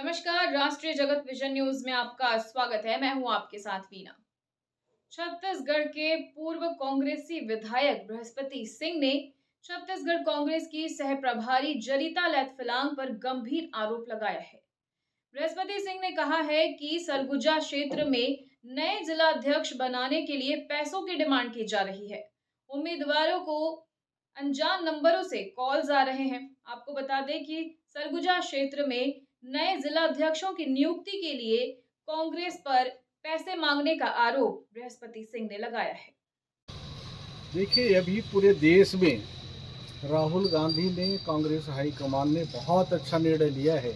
नमस्कार। राष्ट्रीय जगत विजन न्यूज में आपका स्वागत है। मैं हूं आपके साथ वीना। छत्तीसगढ़ के पूर्व कांग्रेसी विधायक बृहस्पति सिंह ने छत्तीसगढ़ कांग्रेस की सह प्रभारी जरीता लेथफिलांग पर गंभीर आरोप लगाया है। बृहस्पति सिंह ने कहा है कि सरगुजा क्षेत्र में नए जिला अध्यक्ष बनाने के लिए पैसों की डिमांड की जा रही है। उम्मीदवारों को अनजान नंबरों से कॉल्स आ रहे हैं। आपको बता दें कि सरगुजा क्षेत्र में नए जिला अध्यक्षों की नियुक्ति के लिए कांग्रेस पर पैसे मांगने का आरोप बृहस्पति सिंह ने लगाया है। देखिए, अभी पूरे देश में राहुल गांधी ने, कांग्रेस हाईकमान ने बहुत अच्छा निर्णय लिया है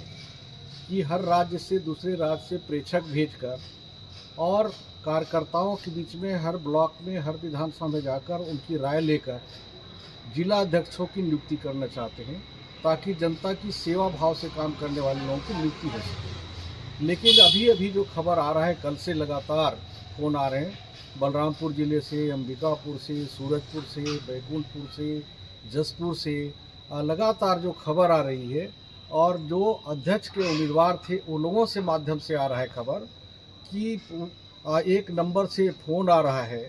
कि हर राज्य से दूसरे राज्य से प्रेक्षक भेजकर और कार्यकर्ताओं के बीच में हर ब्लॉक में, हर विधानसभा में जाकर उनकी राय लेकर जिला अध्यक्षों की नियुक्ति करना चाहते हैं, ताकि जनता की सेवा भाव से काम करने वाले लोगों की नियुक्ति हो सके। लेकिन अभी अभी जो खबर आ रहा है, कल से लगातार फोन आ रहे हैं, बलरामपुर जिले से, अंबिकापुर से, सूरजपुर से, बैकुंठपुर से, जसपुर से लगातार जो खबर आ रही है, और जो अध्यक्ष के उम्मीदवार थे उन लोगों से माध्यम से आ रहा है खबर कि एक नंबर से फ़ोन आ रहा है।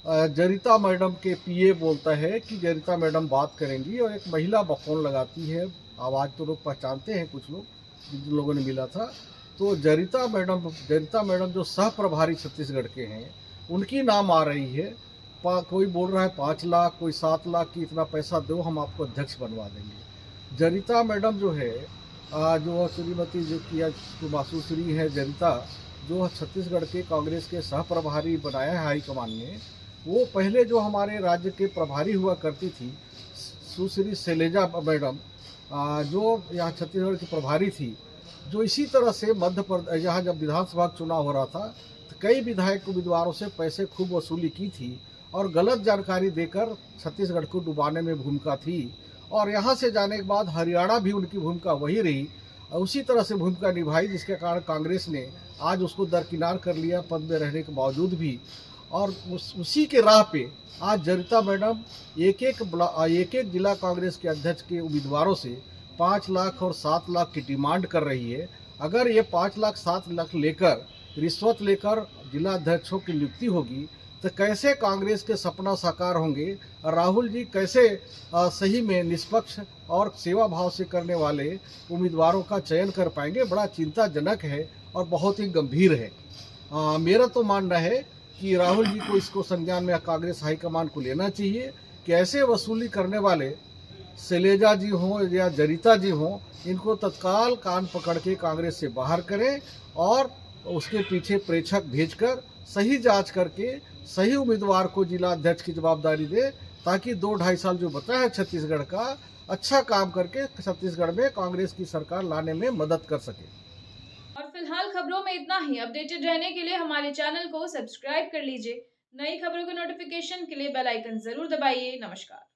जरिता मैडम के पीए बोलता है कि जरिता मैडम बात करेंगी, और एक महिला फ़ोन लगाती है। आवाज़ तो लोग पहचानते हैं, कुछ लोग जिन लोगों ने मिला था। तो जरिता मैडम जो सह प्रभारी छत्तीसगढ़ के हैं, उनकी नाम आ रही है। कोई बोल रहा है 5 लाख, कोई 7 लाख की इतना पैसा दो, हम आपको अध्यक्ष बनवा देंगे। जरिता मैडम जो है, जो श्रीमती जो किया मासूश्री है जरिता, जो छत्तीसगढ़ के कांग्रेस के सह प्रभारी बनाया है हाईकमान ने, वो पहले जो हमारे राज्य के प्रभारी हुआ करती थी सुश्री शैलेजा मैडम, जो यहाँ छत्तीसगढ़ की प्रभारी थी, जो इसी तरह से मध्य प्रदेश यहाँ जब विधानसभा चुनाव हो रहा था तो कई विधायक उम्मीदवारों से पैसे खूब वसूली की थी, और गलत जानकारी देकर छत्तीसगढ़ को डुबाने में भूमिका थी। और यहाँ से जाने के बाद हरियाणा भी उनकी भूमिका वही रही, और उसी तरह से भूमिका निभाई, जिसके कारण कांग्रेस ने आज उसको दरकिनार कर लिया पद में रहने के बावजूद भी। और उसी के राह पे आज जरिता मैडम एक एक जिला कांग्रेस के अध्यक्ष के उम्मीदवारों से 5 लाख और 7 लाख की डिमांड कर रही है। अगर ये 5 लाख 7 लाख लेकर, रिश्वत लेकर जिला अध्यक्षों की नियुक्ति होगी तो कैसे कांग्रेस के सपना साकार होंगे, और राहुल जी कैसे सही में निष्पक्ष और सेवा भाव से करने वाले उम्मीदवारों का चयन कर पाएंगे। बड़ा चिंताजनक है और बहुत ही गंभीर है। मेरा तो मानना है कि राहुल जी को इसको संज्ञान में कांग्रेस हाईकमान को लेना चाहिए कि ऐसे वसूली करने वाले शैलेजा जी हों या जरिता जी हों, इनको तत्काल कान पकड़ के कांग्रेस से बाहर करें, और उसके पीछे प्रेक्षक भेजकर सही जांच करके सही उम्मीदवार को जिला अध्यक्ष की जवाबदारी दे, ताकि 2-2.5 साल जो बचा है छत्तीसगढ़ का, अच्छा काम करके छत्तीसगढ़ में कांग्रेस की सरकार लाने में मदद कर सके। और फिलहाल खबरों में इतना ही। अपडेटेड रहने के लिए हमारे चैनल को सब्सक्राइब कर लीजिए। नई खबरों के नोटिफिकेशन के लिए बेल आइकन जरूर दबाइए। नमस्कार।